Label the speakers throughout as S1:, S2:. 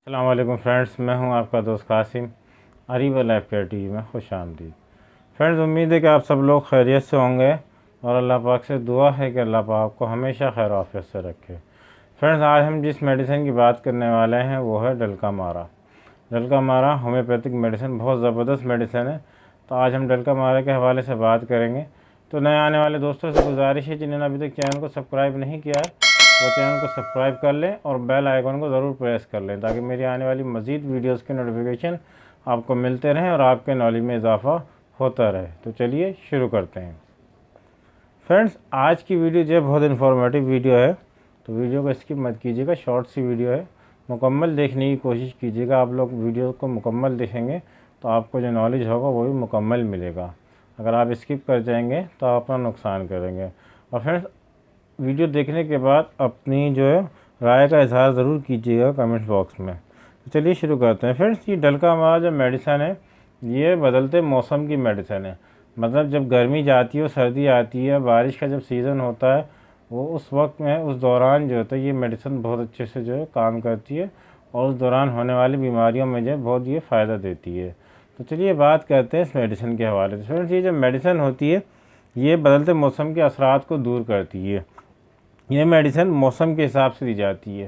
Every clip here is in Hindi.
S1: अस्सलाम वालेकुम फ्रेंड्स, मैं हूं आपका दोस्त Qasim. Areeba life care TV में खुश आमदीद। फ्रेंड्स, उम्मीद है कि आप सब लोग खैरियत से होंगे और अल्लाह पाक से दुआ है कि अल्लाह पाक आपको हमेशा खैर आफियत से रखे। फ्रेंड्स, आज हम जिस मेडिसिन की बात करने वाले हैं वो है डलका मारा। डलका मारा होम्योपैथिक मेडिसिन बहुत ज़बरदस्त मेडिसिन है। तो आज हम डलका मारा के हवाले से बात करेंगे। तो नए आने वाले दोस्तों से गुजारिश है, जिन्होंने अभी तक चैनल को सब्सक्राइब नहीं किया है वो चैनल को सब्सक्राइब कर लें और बेल आइकन को ज़रूर प्रेस कर लें, ताकि मेरी आने वाली मज़ीद वीडियोस के नोटिफिकेशन आपको मिलते रहें और आपके नॉलेज में इजाफ़ा होता रहे। तो चलिए शुरू करते हैं। फ्रेंड्स, आज की वीडियो जो बहुत इन्फॉर्मेटिव वीडियो है, तो वीडियो को स्किप मत कीजिएगा। शॉर्ट सी वीडियो है, मुकम्मल देखने की कोशिश कीजिएगा। आप लोग वीडियो को मुकम्मल देखेंगे तो आपको जो नॉलेज होगा वो भी मुकम्मल मिलेगा। अगर आप स्किप कर जाएंगे तो आप अपना नुकसान करेंगे। और फ्रेंड्स, वीडियो देखने के बाद अपनी जो है राय का इजहार ज़रूर कीजिएगा कमेंट बॉक्स में। तो चलिए शुरू करते हैं। फ्रेंड्स, ये डलका हमारा जो मेडिसन है ये बदलते मौसम की मेडिसन है। मतलब जब गर्मी जाती है, सर्दी आती है, बारिश का जब सीज़न होता है, वो उस वक्त में उस दौरान जो होता है ये मेडिसिन बहुत अच्छे से जो है काम करती है और उस दौरान होने वाली बीमारियों में जो है बहुत ये फ़ायदा देती है। तो चलिए बात करते हैं इस मेडिसिन के हवाले से। फ्रेंड्स, ये जो मेडिसिन होती है ये बदलते मौसम के असरात को दूर करती है। ये मेडिसिन मौसम के हिसाब से दी जाती है।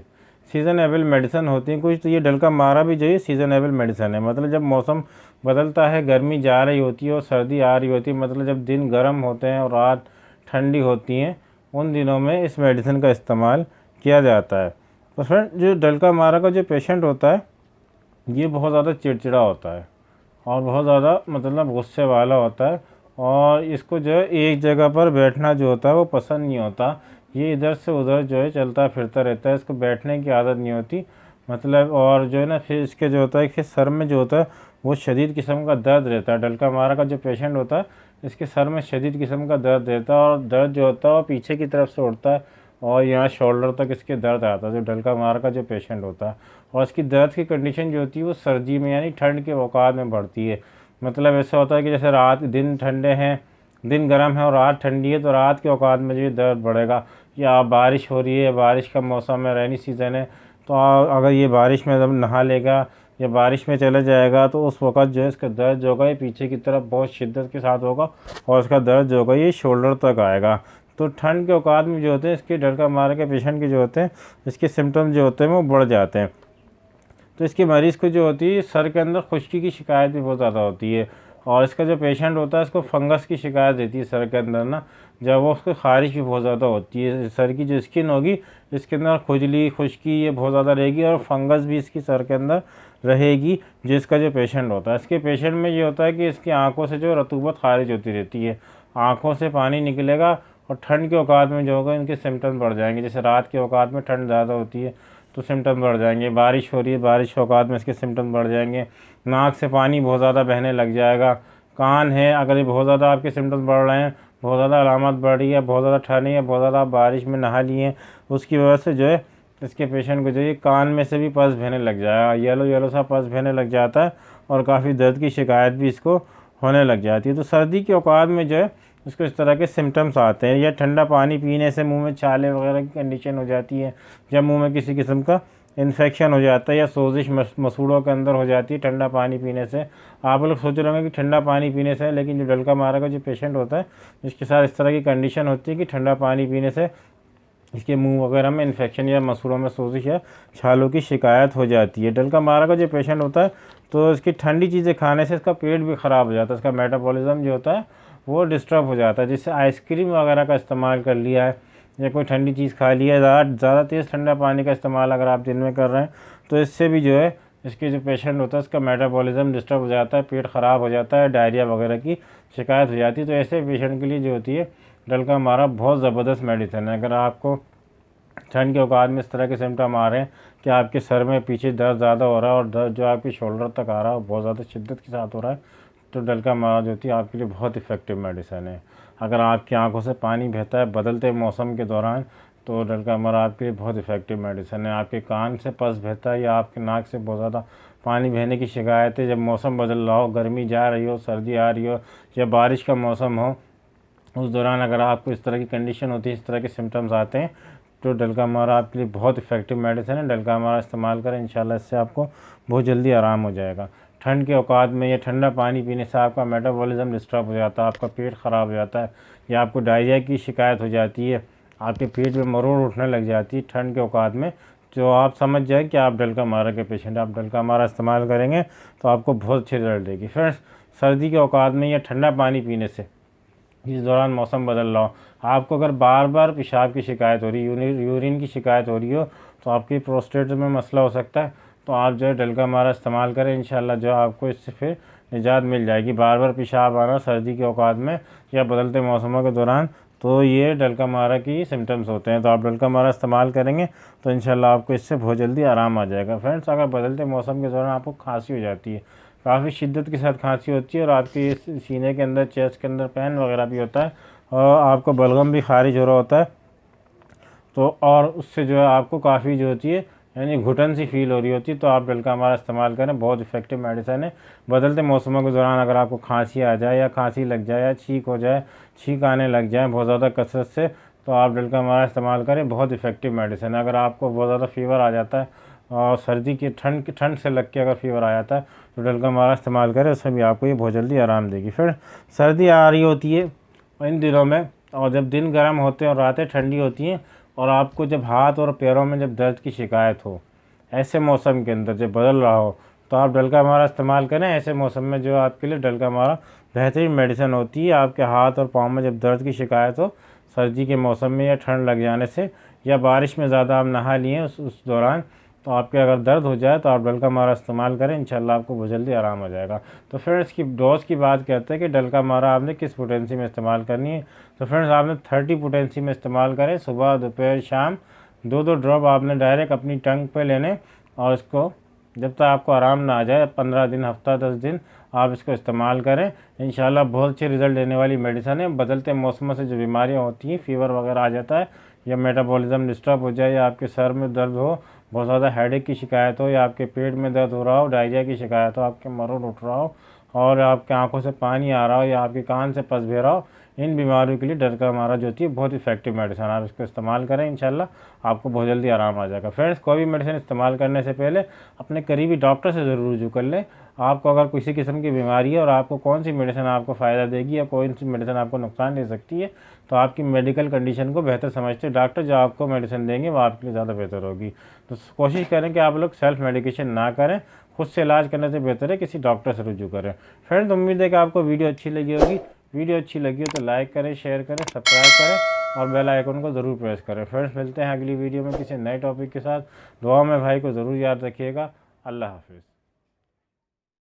S1: सीज़नेबल मेडिसिन होती हैं कुछ। तो ये डलका मारा भी जो है सीज़नेबल मेडिसिन है। मतलब जब मौसम बदलता है, गर्मी जा रही होती है और सर्दी आ रही होती है, मतलब जब दिन गर्म होते हैं और रात ठंडी होती हैं, उन दिनों में इस मेडिसिन का इस्तेमाल किया जाता है। तो फ्रेंड, जो डलका मारा का जो पेशेंट होता है ये बहुत ज़्यादा चिड़चिड़ा होता है और बहुत ज़्यादा मतलब गुस्से वाला होता है, और इसको जो है एक जगह पर बैठना जो होता है वो पसंद नहीं होता। ये इधर से उधर जो है चलता फिरता रहता है, इसको बैठने की आदत नहीं होती। मतलब और जो है ना, फिर इसके जो होता है कि सर में जो होता है वो शदीद किस्म का दर्द रहता है। डलका मारा का जो पेशेंट होता है इसके सर में शदीद किस्म का दर्द रहता है, और दर्द जो होता है वो पीछे की तरफ से उठता है और यहाँ शोल्डर तक इसके दर्द आता है, जो डलका मारा का जो पेशेंट होता है। और इसकी दर्द की कंडीशन जो होती है वो सर्दी में यानी ठंड के औकात में बढ़ती है। मतलब ऐसा होता है कि जैसे रात दिन ठंडे हैं, दिन गर्म है और रात ठंडी है, तो रात के औकात में जो ये दर्द बढ़ेगा। या बारिश हो रही है, बारिश का मौसम है, रैनी सीज़न है, तो अगर ये बारिश में जब नहा लेगा या बारिश में चला जाएगा तो उस वक़्त जो है इसका दर्द जो होगा ये पीछे की तरफ बहुत शिद्दत के साथ होगा और इसका दर्द जो होगा ये शोल्डर तक आएगा। तो ठंड के औकात में जो होते हैं इसके डलका मारा के पेशेंट के जो होते हैं इसके सिम्टम जो होते हैं वो बढ़ जाते हैं। तो इसके मरीज़ को जो होती है सर के अंदर खुश्की की शिकायत भी बहुत ज़्यादा होती है, और इसका जो पेशेंट होता है इसको फंगस की शिकायत रहती है सर के अंदर ना। जब वो उसको ख़ारिश भी बहुत ज़्यादा होती है, सर की जो स्किन होगी इसके अंदर खुजली खुश्की ये बहुत ज़्यादा रहेगी और फंगस भी इसकी सर के अंदर रहेगी जिसका जो पेशेंट होता है। इसके पेशेंट में ये होता है कि इसकी आँखों से जो रतूबत खारिज होती रहती है, आँखों से पानी निकलेगा, और ठंड के औकात में जो होगा इनके सिम्टम्स बढ़ जाएंगे। जैसे रात के औकात में ठंड ज़्यादा होती है तो सिम्टम बढ़ जाएंगे, बारिश हो रही है बारिश के औकात में इसके सिम्टम बढ़ जाएंगे, नाक से पानी बहुत ज़्यादा बहने लग जाएगा, कान है अगर ये बहुत ज़्यादा आपके सिम्टम्स बढ़ रहे हैं, बहुत ज़्यादा अलामत बढ़ रही है, बहुत ज़्यादा ठंड है, बहुत ज़्यादा आप बारिश में नहा लिए हैं, उसकी वजह से जो है इसके पेशेंट को जो है कान में से भी पस बहने लग जाएगा, येलो येलो सा पस बहने लग जाता है और काफ़ी दर्द की शिकायत भी इसको होने लग जाती है। तो सर्दी के औकात में जो है इसको इस तरह के सिम्टम्स आते हैं। या ठंडा पानी पीने से मुंह में छाले वगैरह की कंडीशन हो जाती है, जब मुंह में किसी किस्म का इन्फेक्शन हो जाता है या सोजिश मसूड़ों के अंदर हो जाती है ठंडा पानी पीने से। आप लोग सोच रहे होंगे कि ठंडा पानी पीने से, लेकिन जो डलका मारा का जो पेशेंट होता है इसके साथ इस तरह की कंडीशन होती है कि ठंडा पानी पीने से इसके मुंह वगैरह में इन्फेक्शन या मसूड़ों में सोजिश या छालों की शिकायत हो जाती है। डलका मारा का जो पेशेंट होता है तो इसकी ठंडी चीज़ें खाने से इसका पेट भी ख़राब हो जाता है, इसका मेटाबॉलिज्म जो होता है वो डिस्टर्ब हो जाता है। जिससे आइसक्रीम वगैरह का इस्तेमाल कर लिया है या कोई ठंडी चीज़ खा लिया है, ज़्यादा तेज़ ठंडा पानी का इस्तेमाल अगर आप दिन में कर रहे हैं तो इससे भी जो है इसके जो पेशेंट होता है इसका मेटाबॉलिज्म डिस्टर्ब हो जाता है, पेट ख़राब हो जाता है, डायरिया वगैरह की शिकायत हो जाती है। तो ऐसे पेशेंट के लिए जो होती है डलका मारा बहुत ज़बरदस्त मेडिसिन है। अगर आपको ठंड के औकात में इस तरह के सिम्टम आ रहे हैं कि आपके सर में पीछे दर्द ज़्यादा हो रहा है और दर्द जो आपकी शोल्डर तक आ रहा है बहुत ज़्यादा शिद्दत के साथ हो रहा है, तो डलका मारा जो होती है आपके लिए बहुत इफ़ेक्टिव मेडिसिन है। अगर आपकी आंखों से पानी बहता है बदलते मौसम के दौरान तो डलका मारा आपके लिए बहुत इफ़ेक्टिव मेडिसिन है। आपके कान से पस बहता है या आपके नाक से बहुत ज़्यादा पानी बहने की शिकायत है, जब मौसम बदल रहा हो, गर्मी जा रही हो, सर्दी आ रही हो या बारिश का मौसम हो, उस दौरान अगर आपको इस तरह की कंडीशन होती है, इस तरह के सिम्टम्स आते हैं, जो डलकामारा आपके लिए बहुत इफेक्टिव मेडिसिन है। डलकामारा इस्तेमाल करें, इंशाल्लाह इससे आपको बहुत जल्दी आराम हो जाएगा। ठंड के औकात में ये ठंडा पानी पीने से आपका मेटाबॉलिज्म डिस्टर्ब हो जाता है, आपका पेट ख़राब हो जाता है, या आपको डायरिया की शिकायत हो जाती है, आपके पेट में मरोड़ उठने लग जाती है ठंड के औकात में, तो आप समझ जाए कि आप डलकामारा के पेशेंट। आप डलकामारा इस्तेमाल करेंगे तो आपको बहुत अच्छी रिजल्ट देगी। फ्रेंड्स, सर्दी के औकात में या ठंडा पानी पीने से, इस दौरान मौसम बदल रहा हो, आपको अगर बार बार पेशाब की शिकायत हो रही, यूरिन की शिकायत हो रही हो, तो आपकी प्रोस्टेट में मसला हो सकता है, तो आप जो है डलकामारा इस्तेमाल करें, इंशाल्लाह जो आपको इससे फिर निजात मिल जाएगी। बार बार पेशाब आना सर्दी के औकात में या बदलते मौसमों के दौरान, तो ये डलकामारा की सिम्टम्स होते हैं। तो आप डलकामारा इस्तेमाल करेंगे तो इंशाल्लाह आपको इससे बहुत जल्दी आराम आ जाएगा। फ्रेंड्स, अगर बदलते मौसम के दौरान आपको खांसी हो जाती है, काफ़ी शिद्दत के साथ खांसी होती है, और आपके सीने के अंदर, चेस्ट के अंदर पेन वगैरह भी होता है, और आपको बलगम भी खारिज हो रहा होता है, तो और उससे जो है आपको काफ़ी जो होती है यानी घुटन सी फील हो रही होती है, तो आप डलकामारा इस्तेमाल करें, बहुत इफेक्टिव मेडिसिन है। बदलते मौसमों के दौरान अगर आपको खांसी आ जाए या खांसी लग जाए या छींक हो जाए, छींक आने लग जाए बहुत ज़्यादा कसरत से, तो आप डलकामारा इस्तेमाल करें, बहुत इफेक्टिव मेडिसिन है। अगर आपको बहुत ज़्यादा फीवर आ जाता है और सर्दी की ठंड से लग के अगर फीवर आ जाता है, तो डलकामारा इस्तेमाल करें, उसमें भी आपको ये बहुत जल्दी आराम देगी। फिर सर्दी आ रही होती है इन दिनों में, और जब दिन गर्म होते हैं और रातें ठंडी होती हैं, और आपको जब हाथ और पैरों में जब दर्द की शिकायत हो, ऐसे मौसम के अंदर जब बदल रहा हो, तो आप डलकामारा इस्तेमाल करें। ऐसे मौसम में जो आपके लिए डलकामारा बेहतरीन मेडिसिन होती है। आपके हाथ और पाँव में जब दर्द की शिकायत हो सर्दी के मौसम में, या ठंड लग जाने से, या बारिश में ज़्यादा आप नहा लिए उस दौरान, तो आपके अगर दर्द हो जाए तो आप डलकामारा इस्तेमाल करें, इंशाल्लाह आपको बहुत जल्दी आराम हो जाएगा। तो फ्रेंड्स, की डोज की बात करते हैं कि डलकामारा आपने किस पोटेंसी में इस्तेमाल करनी है। तो फ्रेंड्स, आपने 30 पोटेंसी में इस्तेमाल करें, सुबह दोपहर शाम 2-2 ड्रॉप आपने डायरेक्ट अपनी टंग पे लेने, और इसको जब तक आपको आराम ना आ जाए, 15 दिन, हफ्ता 10 दिन आप इसको इस्तेमाल करें, इंशाल्लाह बहुत अच्छे रिजल्ट देने वाली मेडिसिन है। बदलते मौसमों से जो बीमारियाँ होती हैं, फीवर वगैरह आ जाता है, या मेटाबॉलिज्म डिस्टर्ब हो जाए, या आपके सर में दर्द हो, बहुत ज़्यादा हेडेक की शिकायत हो, या आपके पेट में दर्द हो रहा हो, डायरिया की शिकायत हो, आपके मरोड़ उठ रहा हो, और आपके आंखों से पानी आ रहा हो, या आपके कान से पस बह रहा हो, इन बीमारियों के लिए डलकामारा जो होती है बहुत इफेक्टिव मेडिसिन। आप इसको इस्तेमाल करें, इंशाल्लाह आपको बहुत जल्दी आराम आ जाएगा। फ्रेंड्स, कोई भी मेडिसिन इस्तेमाल करने से पहले अपने करीबी डॉक्टर से ज़रूर रुजू कर लें। आपको अगर किसी किस्म की बीमारी है और आपको कौन सी मेडिसिन आपको फ़ायदा देगी या कौन सी मेडिसिन आपको नुकसान दे सकती है, तो आपकी मेडिकल कंडीशन को बेहतर समझते डॉक्टर जो आपको मेडिसिन देंगे वो आपके लिए ज़्यादा बेहतर होगी। तो कोशिश करें कि आप लोग सेल्फ मेडिकेशन ना करें, खुद से इलाज करने से बेहतर है किसी डॉक्टर से रुजू करें। फ्रेंड्स, उम्मीद है कि आपको वीडियो अच्छी लगी होगी। वीडियो अच्छी लगी हो तो लाइक करें, शेयर करें, सब्सक्राइब करें, और बेल आइकन को ज़रूर प्रेस करें। फ्रेंड्स, मिलते हैं अगली वीडियो में किसी नए टॉपिक के साथ। दुआ में भाई को ज़रूर याद रखिएगा। अल्लाह हाफिज़।